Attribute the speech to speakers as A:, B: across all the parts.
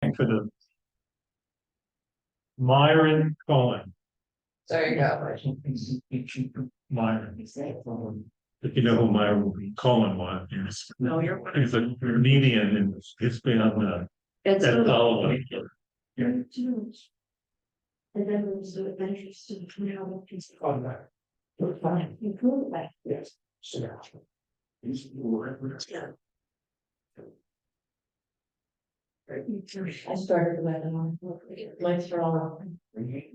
A: looking for the Myron Cohen.
B: There you go.
A: Myron. If you know who Myron Cohen was,
B: No, you're.
A: he's a comedian and he's been on the
B: It's.
A: Ed Sullivan.
B: And then there's the adventures to the canal.
A: On that.
B: Look fine. You cool that.
A: Yes.
B: Yeah. I started with them. Lights are all up.
C: Good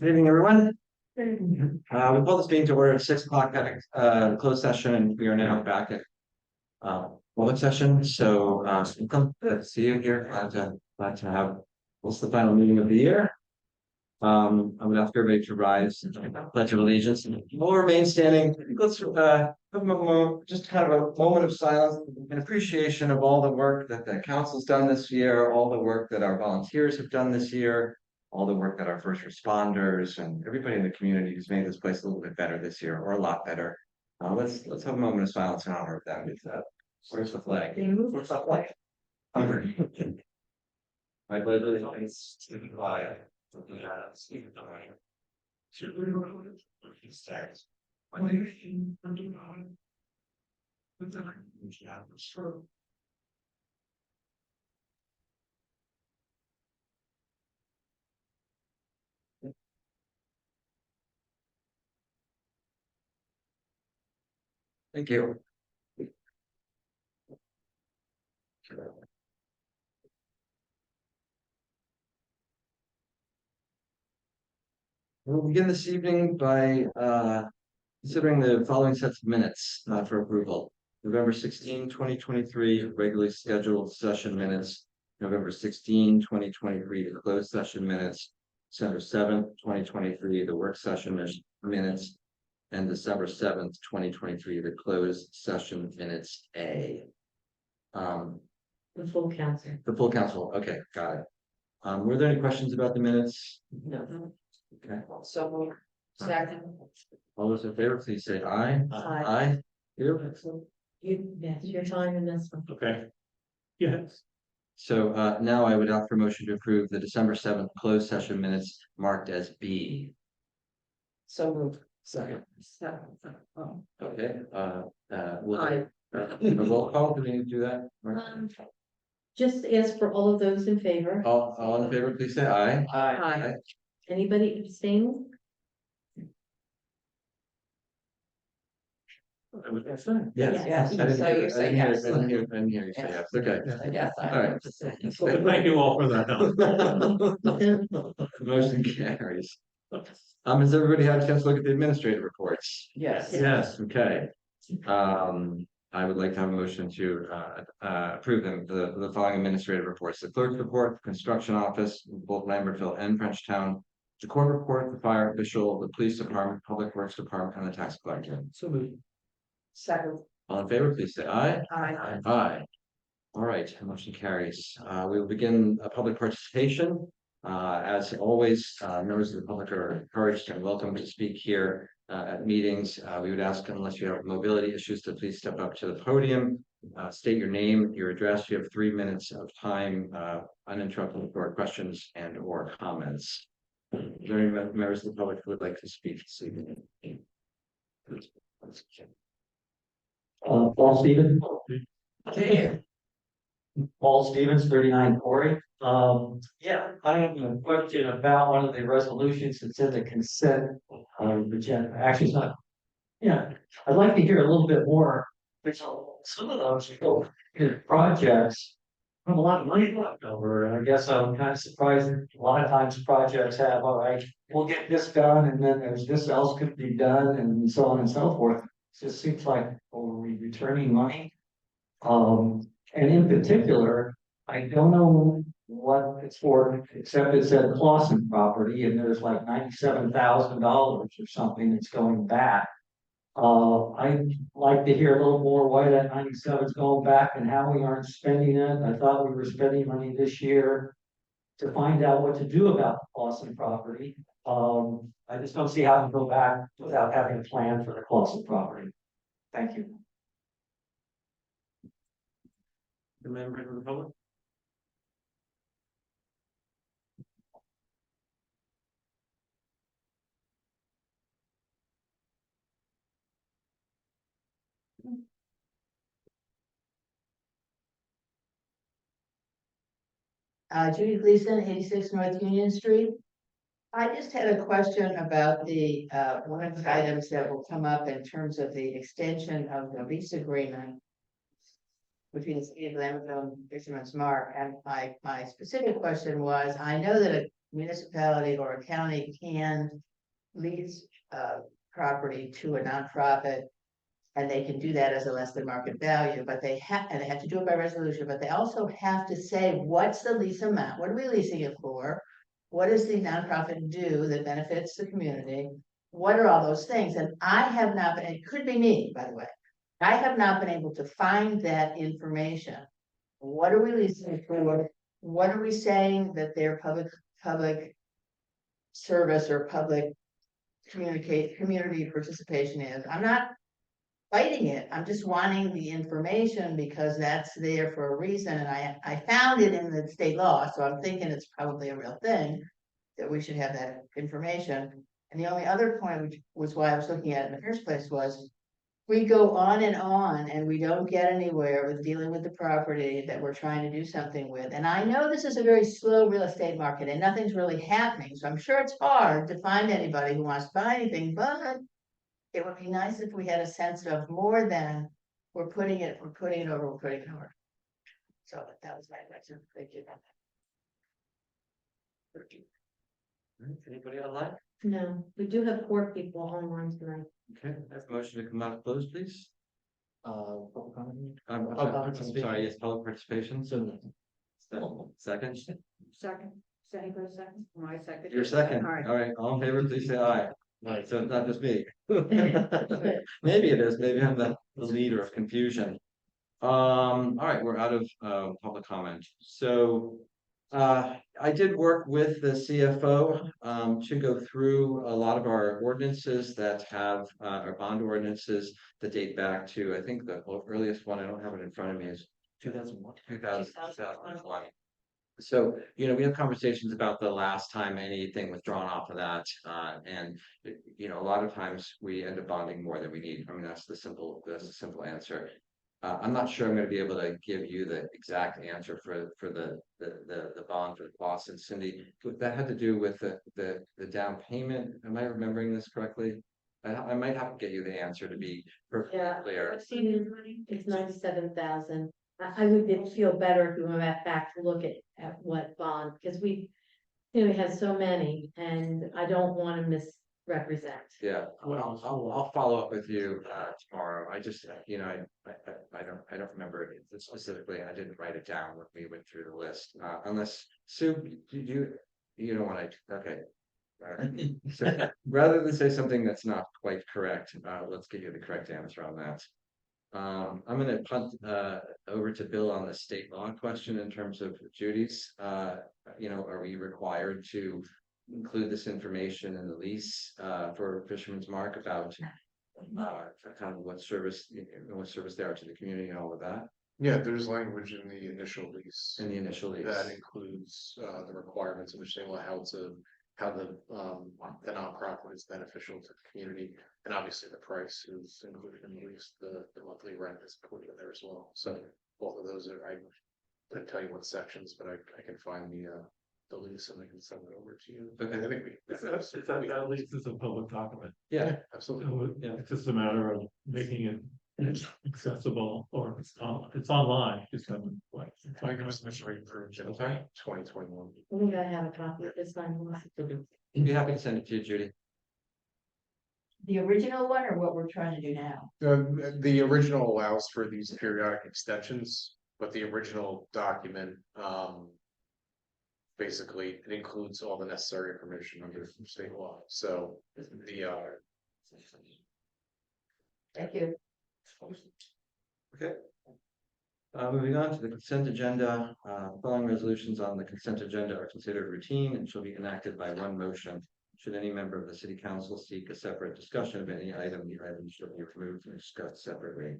C: evening, everyone. We called this meeting to order at 6 o'clock at closed session, and we are now back at public session. So welcome to see you here. Glad to have this is the final meeting of the year. I would ask everybody to rise and pledge of allegiance. We'll remain standing. Let's have a moment, just kind of a moment of silence and appreciation of all the work that the council's done this year, all the work that our volunteers have done this year, all the work that our first responders and everybody in the community who's made this place a little bit better this year, or a lot better. Let's have a moment of silence in honor of them. Where's the flag? Where's the flag? I pledge allegiance to the flag of the United States of America. To the republic for which it stands, one nation under God, with the which has true. Thank you. We'll begin this evening by considering the following sets of minutes for approval. November 16, 2023, regularly scheduled session minutes. November 16, 2023, the closed session minutes. December 7th, 2023, the work session minutes. And December 7th, 2023, the closed session minutes A.
B: The full council.
C: The full council. Okay, got it. Were there any questions about the minutes?
B: No.
C: Okay.
B: So. Second.
C: All those in favor, please say aye.
B: Aye.
C: You?
B: Yes, your time in this one.
A: Okay. Yes.
C: So now I would ask for a motion to approve the December 7th closed session minutes marked as B.
B: So moved.
C: Second.
B: Oh.
C: Okay,
B: Aye.
C: a roll call, do we need to do that?
D: Just ask for all of those in favor.
C: All in favor, please say aye.
B: Aye.
D: Anybody abstain?
C: Yes.
B: Yes.
C: I didn't
B: So
C: hear-
B: you
C: I
B: say
C: didn't hear-
B: yes.
C: I didn't hear you say yes, okay.
B: Yes.
C: All right.
A: Thank you all for that help.
C: Motion carries. Has everybody had a chance to look at the administrative reports?
B: Yes.
A: Yes.
C: Okay. I would like to have a motion to approve them, the following administrative reports: the clerk's report, the construction office, both Lambertville and Frenchtown, the court report, the fire official, the police department, public works department, and the tax collector.
A: So moved.
B: Second.
C: All in favor, please say aye.
B: Aye.
C: Aye. All right, motion carries. We will begin public participation. As always, members of the public are encouraged and welcome to speak here at meetings. We would ask, unless you have mobility issues, to please step up to the podium, state your name, your address. You have 3 minutes of time uninterrupted for questions and or comments. Are there any members of the public who would like to speak this evening?
E: Paul Stevens. Paul Stevens, 39 Corey. Yeah, I have a question about one of the resolutions that's in the consent agenda. Actually, it's not. Yeah, I'd like to hear a little bit more. Some of those projects have a lot of money left over, and I guess I'm kind of surprised that a lot of times projects have, all right, we'll get this done, and then there's this else could be done, and so on and so forth. It just seems like we're returning money. And in particular, I don't know what it's for, except it said Clausen property, and there's like $97,000 or something that's going back. I'd like to hear a little more why that 97's going back and how we aren't spending it. I thought we were spending money this year to find out what to do about the Clausen property. I just don't see how to go back without having a plan for the Clausen property. Thank you.
C: The members of the public?
B: Judy Gleason, 86 North Union Street. I just had a question about the, one of the items that will come up in terms of the extension of the lease agreement between the city of Glenville and Fisherman's Mark. And my specific question was, I know that a municipality or a county can lease, property to a nonprofit. And they can do that as a less than market value, but they have to do it by resolution, but they also have to say, what's the lease amount? What are we leasing it for? What does the nonprofit do that benefits the community? What are all those things? And I have not been, it could be me, by the way. I have not been able to find that information. What are we leasing it for? What are we saying that their public service or public community participation is? I'm not fighting it. I'm just wanting the information because that's there for a reason. And I found it in the state law, so I'm thinking it's probably a real thing that we should have that information. And the only other point, which was why I was looking at it in the first place, was we go on and we don't get anywhere with dealing with the property that we're trying to do something with. And I know this is a very slow real estate market and nothing's really happening. So I'm sure it's hard to find anybody who wants to buy anything, but it would be nice if we had a sense of more than we're putting it over. So that was my question. Thank you.
C: Anybody online?
D: No, we do have 4 people online tonight.
C: Okay, I have a motion to come out of close, please.
E: Public comment?
C: I'm sorry, yes, public participation. Second,
B: Second, second. My second.
C: you're second.
B: All right.
C: All right, all in favor, please say aye. Right, so it's not just me. Maybe it is, maybe I'm the leader of confusion. All right, we're out of public comment. So I did work with the CFO to go through a lot of our ordinances that have our bond ordinances that date back to, I think the earliest one, I don't have it in front of me, is 2001. 2001. So, you know, we have conversations about the last time anything was drawn off of that. And, you know, a lot of times we end up bonding more than we need. I mean, that's the simple answer. I'm not sure I'm going to be able to give you the exact answer for the bond for the Boston. Cindy, that had to do with the down payment. Am I remembering this correctly? I might have to get you the answer to be perfectly clear.
D: It's 97,000. I would feel better if we went back to look at what bond, because we have so many and I don't want to misrepresent.
C: Yeah, well, I'll follow up with you tomorrow. I just, you know, I don't remember it specifically. I didn't write it down when we went through the list. Unless Sue, you don't want to, okay. All right. So rather than say something that's not quite correct, let's give you the correct answer on that. I'm gonna punt over to Bill on the state law question in terms of Judy's. You know, are we required to include this information in the lease for Fisherman's Mark about kind of what service they are to the community and all of that?
F: Yeah, there's language in the initial lease.
C: In the initial lease.
F: That includes the requirements of the state law, how the nonprofit is beneficial to the community. And obviously the price is included in the lease, the monthly rent is included in there as well. So both of those are, I couldn't tell you what sections, but I can find the lease and I can send it over to you.
C: Okay.
F: I think
A: That lease is a public document.
C: Yeah,
F: absolutely.
A: So it's just a matter of making it accessible, or it's online, just haven't like.
F: My commission's right for
C: I'm sorry?
F: 2021.
D: I think I have a copy of this one.
C: I'd be happy to send it to you, Judy.
B: The original one or what we're trying to do now?
F: The original allows for these periodic extensions, but the original document, basically it includes all the necessary information under state law. So the
B: Thank you.
C: Okay. Moving on to the consent agenda, following resolutions on the consent agenda are considered routine and shall be enacted by one motion. Should any member of the city council seek a separate discussion of any item, the item shall be removed and discussed separately.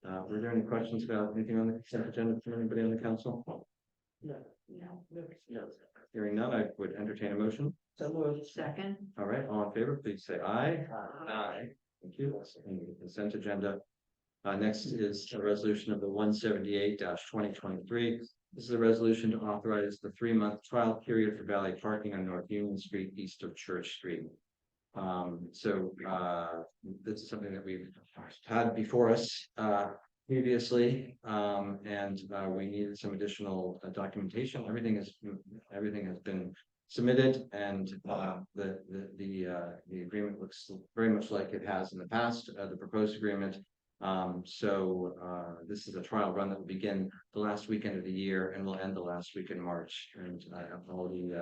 C: Were there any questions about anything on the consent agenda from anybody on the council?
B: No.
C: Hearing none, I would entertain a motion.
B: So moved. Second.
C: All right, all in favor, please say aye. Aye. Thank you. That's in the consent agenda. Next is a resolution of the 178-2023. This is a resolution to authorize the 3-month trial period for valet parking on North Union Street, east of Church Street. This is something that we've had before us previously, and we needed some additional documentation. Everything has been submitted, and the agreement looks very much like it has in the past, the proposed agreement. This is a trial run that will begin the last weekend of the year and will end the last week in March. And all the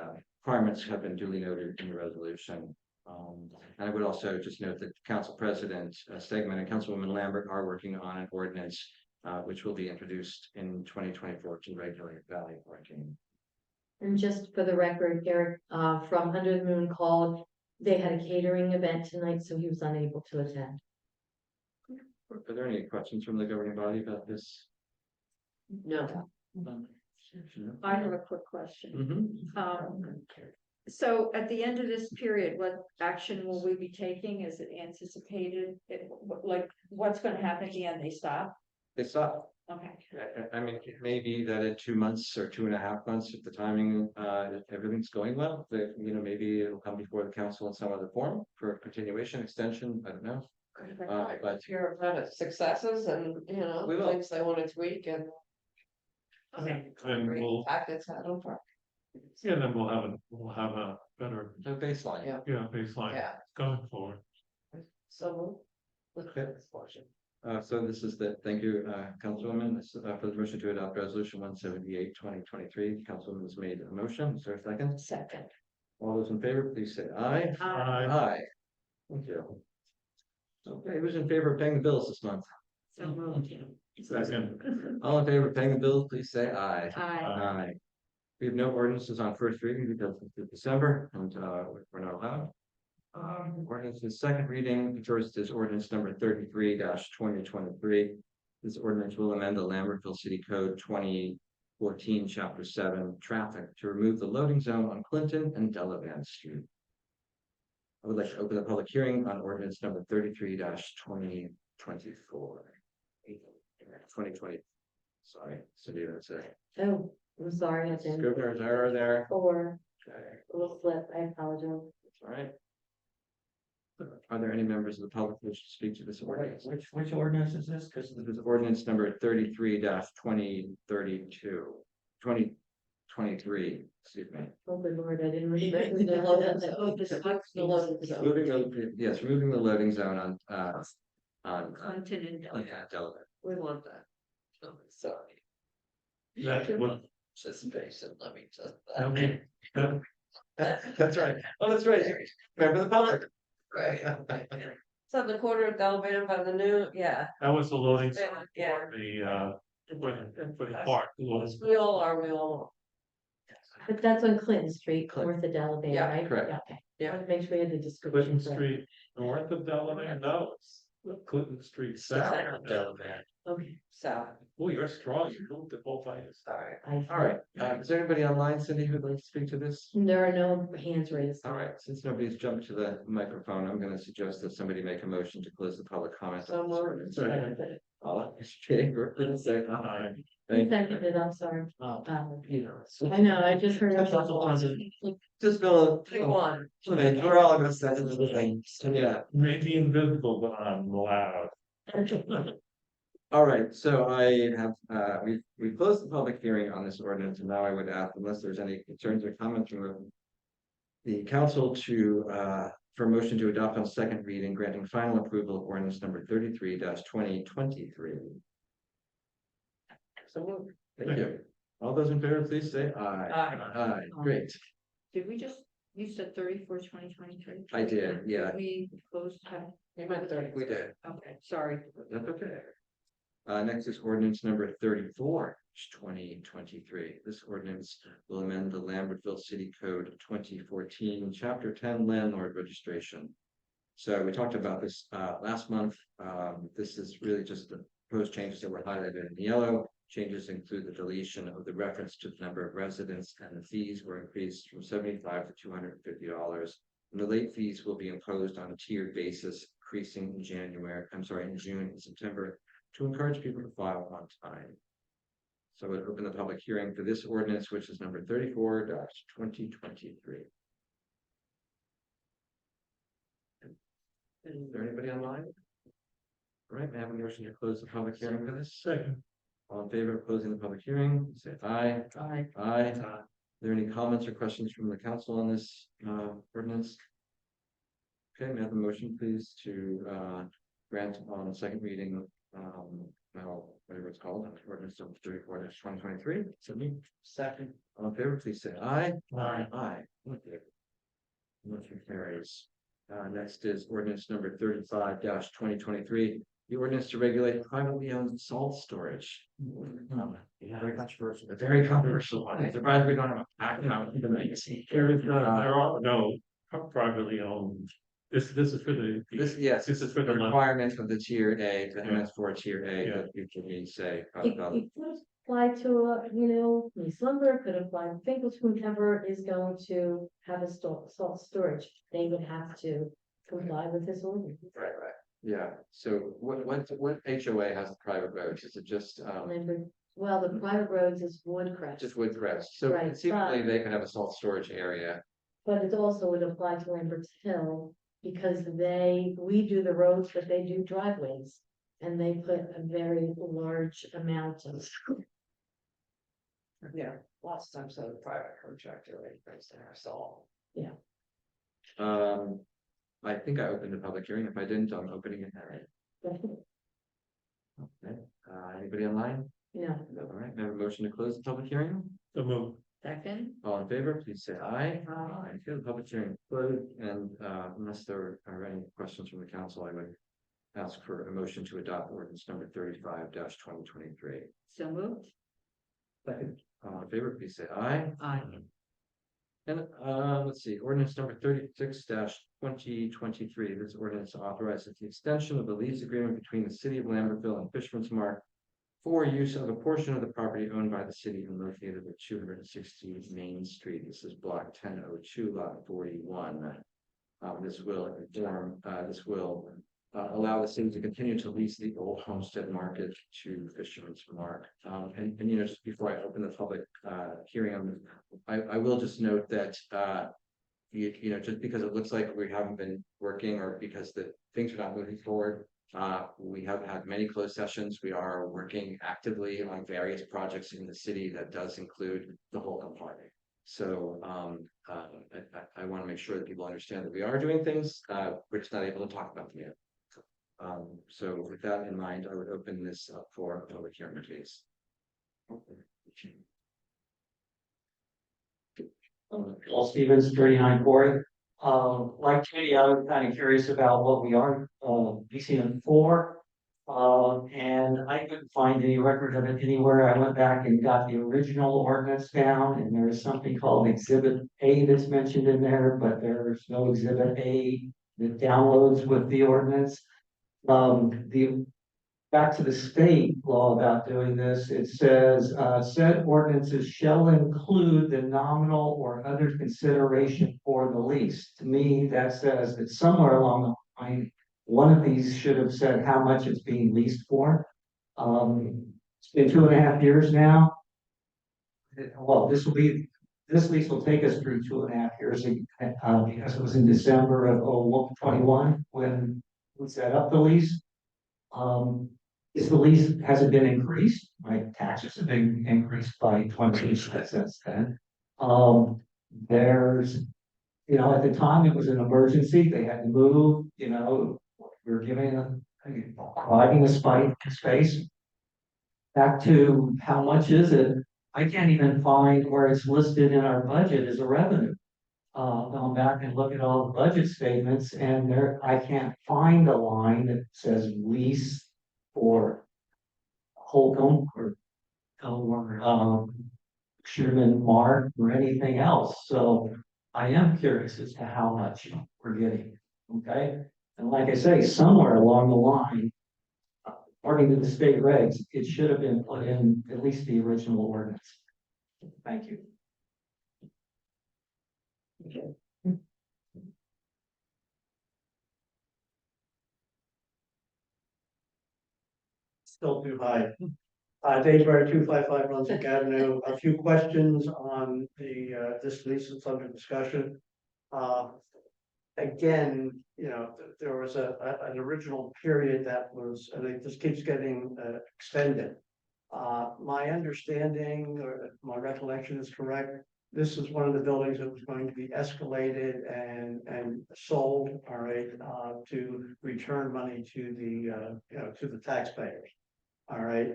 C: requirements have been duly noted in the resolution. And I would also just note that Council President Stegman and Councilwoman Lambert are working on an ordinance which will be introduced in 2024 to regulate valet parking.
D: And just for the record, Eric, from Under the Moon called, they had a catering event tonight, so he was unable to attend.
C: Are there any questions from the governing body about this?
B: No.
G: I have a quick question.
C: Mhm.
G: So at the end of this period, what action will we be taking? Is it anticipated? Like, what's gonna happen at the end? They stop?
C: They stop.
G: Okay.
C: I mean, it may be that in 2 months or 2.5 months, if the timing, if everything's going well, that, maybe it'll come before the council in some other form for continuation, extension, I don't know. But
H: Hear about it, successes and,
C: We will.
H: things they want to tweak and.
A: And
H: Great
A: we'll,
H: fact it's had over.
A: yeah, then we'll have a better,
C: the baseline.
H: Yeah.
A: baseline
H: Yeah.
A: going forward.
H: So.
C: Okay. So this is thank you, Councilwoman, this is, for the motion to adopt resolution 178-2023. Councilwoman has made a motion. Is there a second?
H: Second.
C: All those in favor, please say aye. Aye. Thank you. Okay, who's in favor of paying the bills this month?
G: So moved.
A: Second.
C: All in favor of paying the bills, please say aye.
G: Aye.
C: We have no ordinances on first reading because it's December and we're not allowed. Ordinance is second reading. The first is ordinance number 33-2023. This ordinance will amend the Lambertville City Code 2014, Chapter 7, traffic to remove the loading zone on Clinton and Delavan Street. I would like to open the public hearing on ordinance number 33-2024. 2020. Sorry, Cindy, that's it.
D: Oh, I'm sorry, I didn't.
C: Scrivener's error there.
D: Or
C: Okay,
D: a little flip, I apologize.
C: that's all right. Are there any members of the public who wish to speak to this ordinance?
E: Which ordinance is this? Because
C: This is ordinance number 33-2032. 2023, excuse me.
D: Oh, good Lord, I didn't read
H: Moving the loading zone.
C: Yes, removing the loading zone on
G: Clinton and Delaware.
C: yeah, Delaware.
H: We want that. Oh, sorry.
A: That's what,
H: Just face it, let me just.
A: okay, that-
C: That's right. Oh, that's right. Remember the public.
H: Right. So the corner of Alabama by the new, yeah,
A: that was the loading.
H: Yeah.
A: For the park. the loading-
H: we all are, we all.
D: But that's on Clinton Street, north of Delaware,
H: Yeah,
D: right?
C: correct.
D: Okay.
H: Yeah.
D: Wanted to make sure we had the
A: Clinton
D: description. correct.
A: Street, north of Delaware, no, it's Clinton Street, south of Delaware.
D: Okay.
H: So,
A: Oh, you're strong, you moved the whole thing.
H: sorry.
C: All right. Is there anybody online, Cindy, who'd like to speak to this?
D: There are no hands raised.
C: All right, since nobody's jumped to the microphone, I'm going to suggest that somebody make a motion to close the public comment.
H: So moved.
C: All in favor, please say aye.
A: Aye.
C: Thank you.
D: Seconded, I'm sorry.
E: Oh.
D: I know, I just heard.
C: Just Bill,
H: Pick one.
C: we're all gonna send it to the thing. Yeah.
A: Maybe invisible, but I'm loud.
C: All right, so I have, we've closed the public hearing on this ordinance, and now I would ask, unless there's any concerns or comments from the council for a motion to adopt on second reading, granting final approval of ordinance number 33-2023.
H: So moved.
C: Thank you. All those in favor, please say aye.
H: Aye.
C: Aye, great.
G: Did we just, you said 34, 2023?
C: I did, yeah.
G: We closed,
H: You meant 30.
C: We did.
H: Okay, sorry.
C: That's okay. Next is ordinance number 34, 2023. This ordinance will amend the Lambertville City Code 2014, Chapter 10, Landlord Registration. So we talked about this last month. This is really just the proposed changes that were highlighted in yellow. Changes include the deletion of the reference to the number of residents, and the fees were increased from $75 to $250. And the late fees will be imposed on a tiered basis, increasing in June and September, to encourage people to file on time. So we'll open the public hearing for this ordinance, which is number 34-2023. Is there anybody online? All right, may I have a motion to close the public hearing for this?
A: Second.
C: All in favor of closing the public hearing, say aye.
H: Aye.
C: Aye. Are there any comments or questions from the council on this ordinance? Okay, may I have a motion, please, to grant on second reading, now, whatever it's called, ordinance number 34-2023.
E: Second.
C: All in favor, please say aye.
A: Aye.
C: Aye. Okay. Motion carries. Next is ordinance number 35-2023. The ordinance to regulate privately owned salt storage. Very controversial. A very controversial one. I'm surprised we don't have a pack out.
A: There is no, there are no privately owned. This is for the.
C: Yes,
A: This is for the.
C: requirement of the tier A, the
A: Yeah.
C: MS4 tier A,
A: Yeah.
C: that you can say.
D: It could apply to, East Lumber, could apply to Finkel's, whomever is going to have a salt storage. They would have to comply with this ordinance.
C: Right. Yeah, so what HOA has the private roads? Is it just,
D: Well, the private roads is Woodcrest,
C: just Woodcrest? So
D: Right,
C: conceivably,
D: but-
C: they could have a salt storage area.
D: but it also would apply to Lambert's Hill because we do the roads, but they do driveways. And they put a very large amount of,
H: Yeah, lots of times the private contractor, right, brings their salt.
C: I think I opened the public hearing. If I didn't, I'm opening it now. Okay, anybody online? All right, may I have a motion to close the public hearing?
A: So move.
H: Second.
C: All in favor, please say aye.
H: Aye.
C: Okay, the public hearing closed, and unless there are any questions from the council, I would ask for a motion to adopt ordinance number 35-2023.
H: So moved.
C: Second. All in favor, please say aye.
H: Aye.
C: And let's see, ordinance number 36-2023. This ordinance authorizes the extension of the lease agreement between the city of Lambertville and Fisherman's Mark for use of a portion of the property owned by the city and located at 260 Main Street. This is block 1002, lot 41. This will allow the city to continue to lease the old Homestead Market to Fisherman's Mark. And just before I open the public hearing, I will just note that just because it looks like we haven't been working, or because the things are not moving forward, we have had many closed sessions. We are working actively on various projects in the city that does include the Holcomb Park. So I want to make sure that people understand that we are doing things. We're just not able to talk about them yet. So with that in mind, I would open this up for a public hearing, please.
E: Paul Stevens, 39 Quarry. Like Katie, I was kind of curious about what we are BCN for. And I couldn't find any record of it anywhere. I went back and got the original ordinance down, and there is something called Exhibit A that's mentioned in there, but there's no Exhibit A that downloads with the ordinance. Back to the state law about doing this, it says, said ordinances shall include the nominal or other consideration for the lease. To me, that says that somewhere along the line, one of these should have said how much it's being leased for. It's been 2.5 years now. Well, this lease will take us through 2.5 years, because it was in December of 21 when we set up the lease. Is the lease, has it been increased? My taxes have been increased by 20% since then. There's, at the time it was an emergency, they had to move, we were providing a space. Back to how much is it? I can't even find where it's listed in our budget as a revenue. gone back and looked at all the budget statements and there, I can't find a line that says lease for Holcomb or, Sherman Mark or anything else, so I am curious as to how much we're getting, okay? And like I say, somewhere along the line, according to the state regs, it should have been put in at least the original ordinance. Thank you.
I: Still too high. Dave Barrett, 255 Brunswick Avenue. A few questions on the, this lease that's under discussion. Again, you know, there was an original period that was, and it just keeps getting extended. My understanding or my recollection is correct. This is one of the buildings that was going to be escalated and sold, all right, to return money to the, you know, to the taxpayers. All right,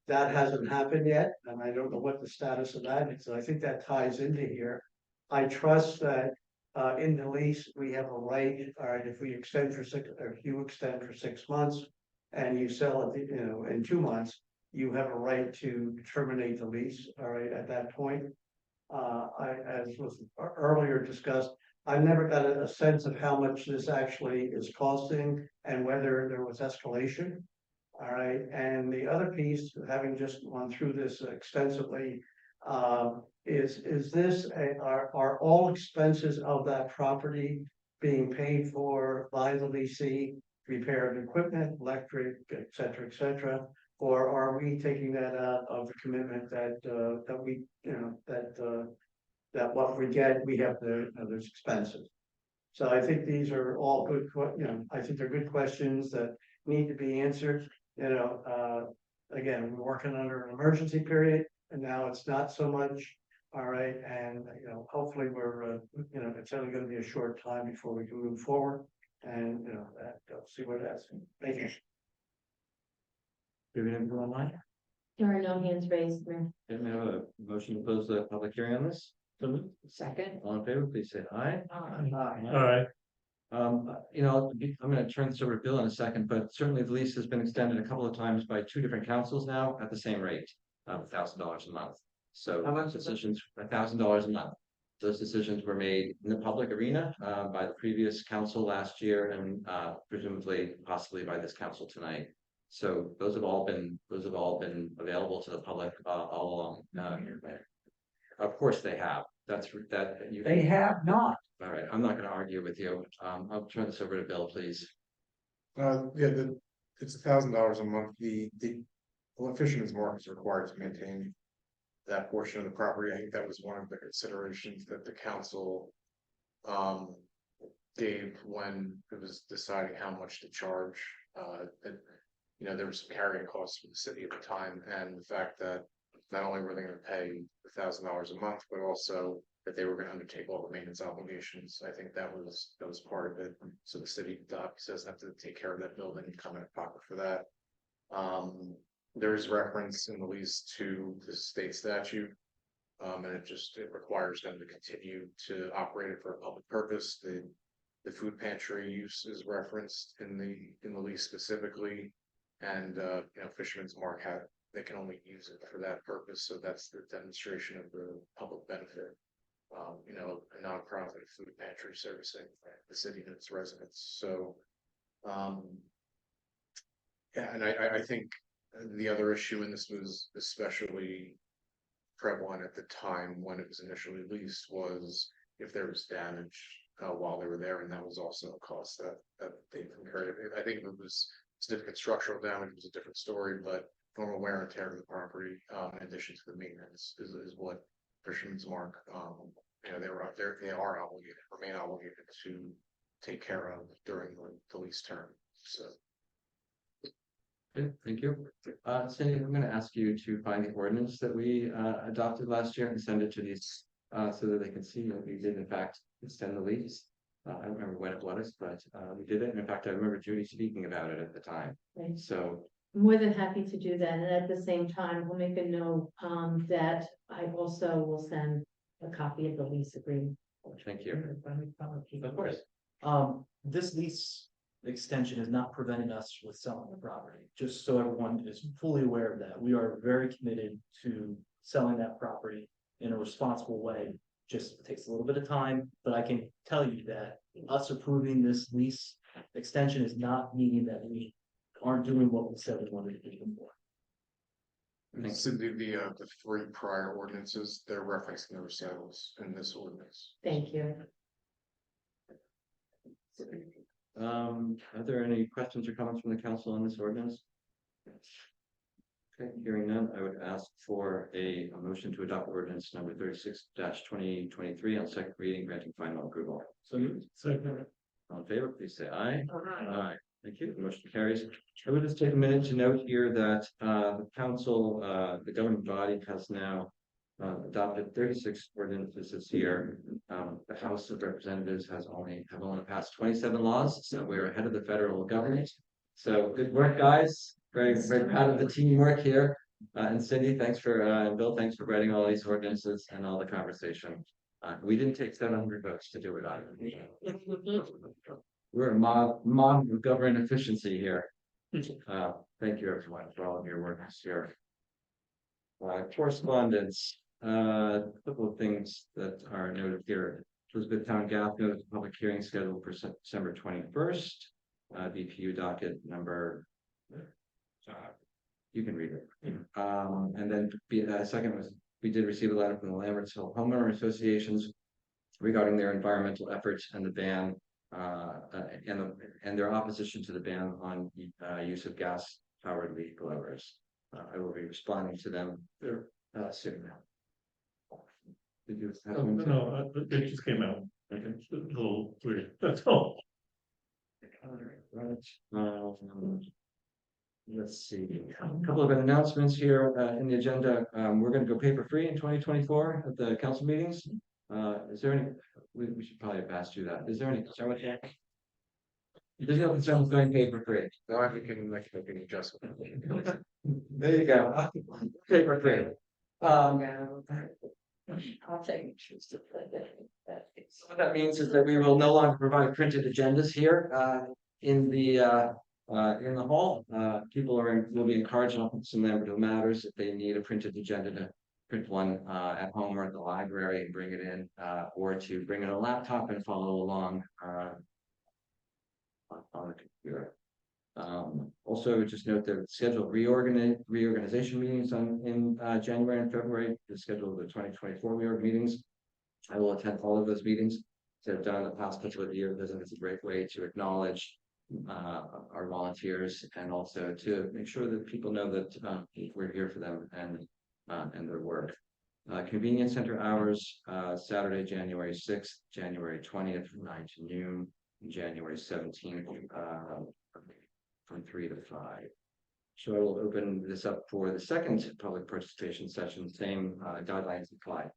I: that hasn't happened yet, and I don't know what the status of that is. I think that ties into here. I trust that in the lease, we have a right, all right, if we extend for or if you extend for 6 months and you sell it, you know, in 2 months, you have a right to terminate the lease, all right, at that point. As was earlier discussed, I've never got a sense of how much this actually is costing and whether there was escalation. All right, and the other piece, having just gone through this extensively, is this, are all expenses of that property being paid for by the leasee, repair of equipment, electric, et cetera, or are we taking that out of the commitment that, that we, you know, that what we get, we have the, you know, there's expenses. So I think these are all good, you know, I think they're good questions that need to be answered. You know, again, we're working under an emergency period and now it's not so much. All right, and you know, hopefully we're, you know, it's only going to be a short time before we can move forward and, you know, see what that's. Thank you.
C: Do we have anything online?
D: There are no hands raised, Mayor.
C: Didn't we have a motion to close the public hearing on this?
B: Second.
C: All in favor, please say aye.
A: All right,
C: You know, I'm gonna turn this over to Bill in a second, but certainly the lease has been extended a couple of times by 2 different councils now at the same rate of $1,000 a month. So
E: How much is it?
C: decisions, $1,000 a month. Those decisions were made in the public arena by the previous council last year and presumably possibly by this council tonight. So those have all been available to the public all along. Of course they have. That's that you.
E: They have not.
C: All right, I'm not gonna argue with you. I'll turn this over to Bill, please.
F: Yeah, it's $1,000 a month. Well, Fisherman's Mark is required to maintain that portion of the property. I think that was one of the considerations that the council gave when it was deciding how much to charge. That, you know, there was some carrying costs for the city at the time, and the fact that not only were they going to pay $1,000 a month, but also that they were going to undertake all the maintenance obligations. I think that was part of it. So the city doesn't have to take care of that building and come out of pocket for that. There is reference in the lease to the state statute, and it requires them to continue to operate it for a public purpose. The food pantry use is referenced in the lease specifically, and you know, Fisherman's Mark they can only use it for that purpose. So that's the demonstration of the public benefit. You know, a nonprofit food pantry servicing the city and its residents. So, yeah, and I think the other issue, and this was especially prevalent at the time when it was initially leased, was if there was damage while they were there, and that was also a cost that they incurred. I think if it was significant structural damage, it was a different story, but normal wear and tear of the property, in addition to the maintenance, is what Fisherman's Mark, you know, they are obligated, remain obligated to take care of during the lease term. So.
C: Okay, thank you. Cindy, I'm gonna ask you to find the ordinance that we adopted last year and send it to these so that they can see that we did in fact extend the lease. I don't remember when it was, but we did it. And in fact, I remember Judy speaking about it at the time.
D: Right.
C: So
D: More than happy to do that, and at the same time, we'll make a note that I also will send a copy of the lease agreement
C: Thank you. Of course.
J: This lease extension is not preventing us with selling the property, just so everyone is fully aware of that. We are very committed to selling that property in a responsible way. Just takes a little bit of time, but I can tell you that us approving this lease extension is not meaning that we aren't doing what we said we wanted to do before.
F: So the three prior ordinances, they're referencing themselves in this ordinance.
D: Thank you.
C: Are there any questions or comments from the council on this ordinance? Okay, hearing none, I would ask for a motion to adopt ordinance number 36-2023 on second reading, granting final approval. So moved.
A: Second.
C: All in favor, please say aye. Aye. Thank you. The motion carries. I would just take a minute to note here that the council, the governing body has now adopted 36 ordinances this year. The House of Representatives have only passed 27 laws, so we're ahead of the federal government. So good work, guys. Very, very proud of the teamwork here. And Cindy, thanks for and Bill, thanks for writing all these ordinances and all the conversation. We didn't take 700 votes to do it either. We're a mob of government efficiency here. Thank you everyone for all of your work this year. Correspondence, a couple of things that are noted here. Elizabeth Town Gap notice of public hearing scheduled for December 21st. BPU docket number. You can read it. And then second was we did receive a letter from the Lamberts Hill Homeowner Associations regarding their environmental efforts and the ban and their opposition to the ban on use of gas powered leaf blowers. I will be responding to them soon. Did you have one?
A: No, it just came out. I think it's a little weird. That's all.
C: Let's see, a couple of announcements here in the agenda. We're going to go paper free in 2024 at the council meetings. Is there any? We should probably have asked you that. Is there any concern with that? There's no concern with going paper free.
F: No, I think we can make an adjustment.
C: There you go. Paper free.
H: I'll take.
C: What that means is that we will no longer provide printed agendas here in the hall. People will be encouraged to put some Lambertville Matters if they need a printed agenda to print one at home or at the library and bring it in, or to bring in a laptop and follow along on the computer. Also, just note that scheduled reorganization meetings in January and February. The schedule of the 2024 reorg meetings. I will attend all of those meetings. So I've done in the past couple of years. I think it's a great way to acknowledge our volunteers and also to make sure that people know that we're here for them and their work. Convenience center hours, Saturday, January 6th, January 20th from 9 to noon, and January 17th from 3 to 5. So I will open this up for the second public participation session, same guidelines apply.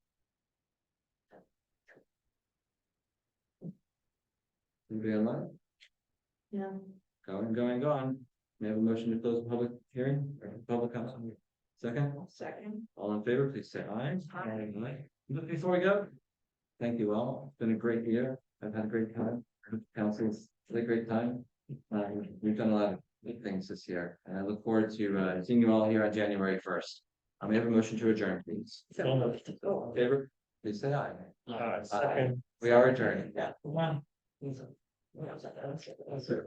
C: Anybody online?
D: Yeah.
C: Going. May I have a motion to close the public hearing or public comment? Second?
H: Second.
C: All in favor, please say aye.
H: Aye.
C: Before we go, thank you all. It's been a great year. I've had a great time. Council's had a great time. We've done a lot of good things this year, and I look forward to seeing you all here on January 1st. May I have a motion to adjourn, please? All in favor, please say aye.
A: Second.
C: We are adjourned.
A: Yeah.
C: Wow.
A: That's it.